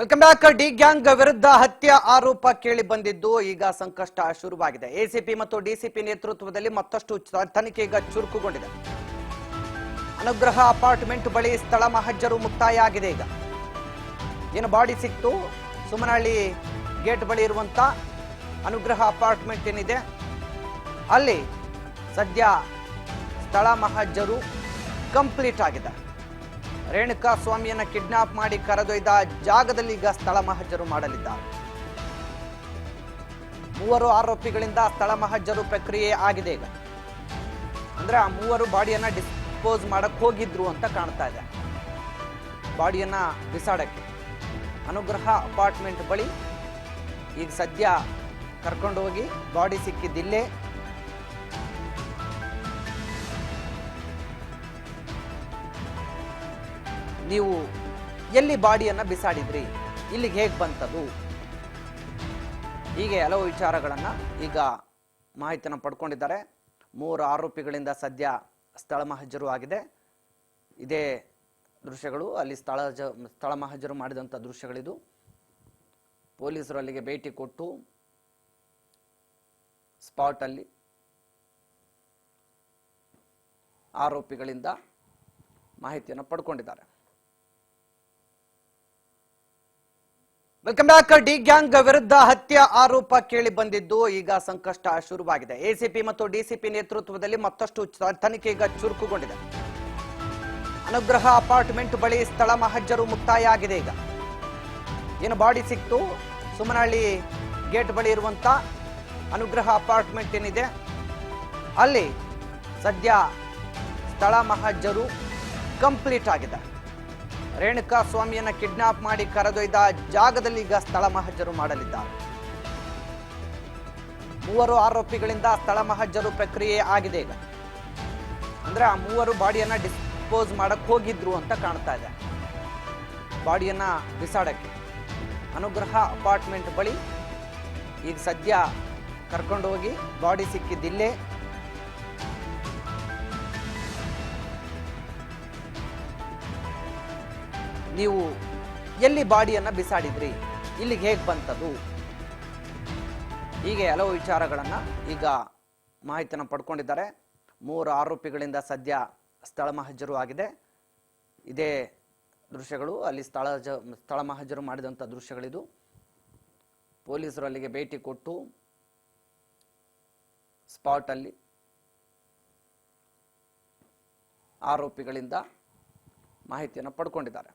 Welcome back. D gang ವಿರುದ್ಧ ಹತ್ಯೆ ಆರೋಪ ಕೇಳಿ ಬಂದಿದ್ದು ಈಗ ಸಂಕಷ್ಟ ಶುರುವಾಗಿದೆ. ಎಸಿಪಿ ಮತ್ತು ಡಿಸಿಪಿ ನೇತೃತ್ವದಲ್ಲಿ ಮತ್ತಷ್ಟು ತನಿಖೆ ಈಗ ಚುರುಕುಗೊಂಡಿದೆ. ಅನುಗ್ರಹ ಅಪಾರ್ಟ್ಮೆಂಟ್ ಬಳಿ ಸ್ಥಳ ಮಹಜರು ಮುಕ್ತಾಯ ಆಗಿದೆ. ಈಗ ಏನು ಬಾಡಿ ಸಿಕ್ತು, ಸುಮನಹಳ್ಳಿ ಗೇಟ್ ಬಳಿ ಇರುವಂತ ಅನುಗ್ರಹ ಅಪಾರ್ಟ್ಮೆಂಟ್ ಏನಿದೆ ಅಲ್ಲಿ ಸದ್ಯ ಸ್ಥಳ ಮಹಜರು ಕಂಪ್ಲೀಟ್ ಆಗಿದೆ. ರೇಣುಕಾ ಸ್ವಾಮಿಯನ್ನ ಕಿಡ್ನಾಪ್ ಮಾಡಿ ಕರೆದೊಯ್ದ ಜಾಗದಲ್ಲಿ ಈಗ ಸ್ಥಳ ಮಹಜರು ಮಾಡಲಿದ್ದಾರೆ. 3 ಆರೋಪಿಗಳಿಂದ ಸ್ಥಳ ಮಹಜರು ಪ್ರಕ್ರಿಯೆ ಆಗಿದೆ. ಈಗ ಅಂದ್ರೆ ಆ 3 ಬಾಡಿಯನ್ನ ಡಿಸ್ಪೋಸ್ ಮಾಡಕ್ ಹೋಗಿದ್ರು ಅಂತ ಕಾಣ್ತಾ ಇದೆ. ಬಾಡಿಯನ್ನ ಬಿಸಾಡಕ್ಕೆ ಅನುಗ್ರಹ ಅಪಾರ್ಟ್ಮೆಂಟ್ ಬಳಿ ಈಗ ಸದ್ಯ ಕರ್ಕೊಂಡು ಹೋಗಿ ಬಾಡಿ ಸಿಕ್ಕಿದ್ದಿಲ್ಲೇ. ನೀವು ಎಲ್ಲಿ ಬಾಡಿಯನ್ನ ಬಿಸಾಡಿದ್ರಿ, ಇಲ್ಲಿಗೆ ಹೇಗೆ ಬಂತದು, ಹೀಗೆ ಹಲವು ವಿಚಾರಗಳನ್ನ ಈಗ ಮಾಹಿತಿಯನ್ನು ಪಡ್ಕೊಂಡಿದ್ದಾರೆ. 3 ಆರೋಪಿಗಳಿಂದ ಸದ್ಯ ಸ್ಥಳ ಮಹಜರು ಆಗಿದೆ. ಇದೇ ದೃಶ್ಯಗಳು, ಅಲ್ಲಿ ಸ್ಥಳ ಮಹಜರು ಮಾಡಿದಂಥ ದೃಶ್ಯಗಳಿದು. ಪೊಲೀಸರು ಅಲ್ಲಿಗೆ ಭೇಟಿ ಕೊಟ್ಟು ಸ್ಪಾಟ್ ಅಲ್ಲಿ ಆರೋಪಿಗಳಿಂದ ಮಾಹಿತಿಯನ್ನು ಪಡ್ಕೊಂಡಿದ್ದಾರೆ. Welcome back. ಡಿ ಗ್ಯಾಂಗ್ ವಿರುದ್ಧ ಹತ್ಯೆ ಆರೋಪ ಕೇಳಿ ಬಂದಿದ್ದು ಈಗ ಸಂಕಷ್ಟ ಶುರುವಾಗಿದೆ. ಎಸಿಪಿ ಮತ್ತು ಡಿಸಿಪಿ ನೇತೃತ್ವದಲ್ಲಿ ಮತ್ತಷ್ಟು ತನಿಖೆ ಈಗ ಚುರುಕುಗೊಂಡಿದೆ. ಅನುಗ್ರಹ ಅಪಾರ್ಟ್ಮೆಂಟ್ ಬಳಿ ಸ್ಥಳ ಮಹಜರು ಮುಕ್ತಾಯ ಆಗಿದೆ. ಈಗ ಏನು ಬಾಡಿ ಸಿಕ್ತು, ಸುಮನಹಳ್ಳಿ ಗೇಟ್ ಬಳಿ ಇರುವಂತ ಅನುಗ್ರಹ ಅಪಾರ್ಟ್ಮೆಂಟ್ ಏನಿದೆ ಅಲ್ಲಿ ಸದ್ಯ ಸ್ಥಳ ಮಹಜರು ಕಂಪ್ಲೀಟ್ ಆಗಿದೆ. ರೇಣುಕಾ ಸ್ವಾಮಿಯನ್ನ ಕಿಡ್ನಾಪ್ ಮಾಡಿ ಕರೆದೊಯ್ದ ಜಾಗದಲ್ಲಿ ಈಗ ಸ್ಥಳ ಮಹಜರು ಮಾಡಲಿದ್ದಾರೆ. 3 ಆರೋಪಿಗಳಿಂದ ಸ್ಥಳ ಮಹಜರು ಪ್ರಕ್ರಿಯೆ ಆಗಿದೆ. ಈಗ ಅಂದ್ರೆ ಆ 3 ಬಾಡಿಯನ್ನ ಡಿಸ್ಪೋಸ್ ಮಾಡಕ್ ಹೋಗಿದ್ರು ಅಂತ ಕಾಣ್ತಾ ಇದೆ. ಬಾಡಿಯನ್ನ ಬಿಸಾಡಕ್ಕೆ ಅನುಗ್ರಹ ಅಪಾರ್ಟ್ಮೆಂಟ್ ಬಳಿ ಈಗ ಸದ್ಯ ಕರ್ಕೊಂಡು ಹೋಗಿ ಬಾಡಿ ಸಿಕ್ಕಿದ್ದಿಲ್ಲೇ. ನೀವು ಎಲ್ಲಿ ಬಾಡಿಯನ್ನ ಬಿಸಾಡಿದ್ರಿ, ಇಲ್ಲಿಗೆ ಹೇಗೆ ಬಂತದು, ಹೀಗೆ ಹಲವು ವಿಚಾರಗಳನ್ನ ಈಗ ಮಾಹಿತಿಯನ್ನು ಪಡ್ಕೊಂಡಿದ್ದಾರೆ. 3 ಆರೋಪಿಗಳಿಂದ ಸದ್ಯ ಸ್ಥಳ ಮಹಜರು ಆಗಿದೆ. ಇದೇ ದೃಶ್ಯಗಳು, ಅಲ್ಲಿ ಸ್ಥಳ ಮಹಜರು ಮಾಡಿದಂಥ ದೃಶ್ಯಗಳಿದು. ಪೊಲೀಸರು ಅಲ್ಲಿಗೆ ಭೇಟಿ ಕೊಟ್ಟು ಸ್ಪಾಟ್ ಅಲ್ಲಿ ಆರೋಪಿಗಳಿಂದ ಮಾಹಿತಿಯನ್ನು ಪಡ್ಕೊಂಡಿದ್ದಾರೆ.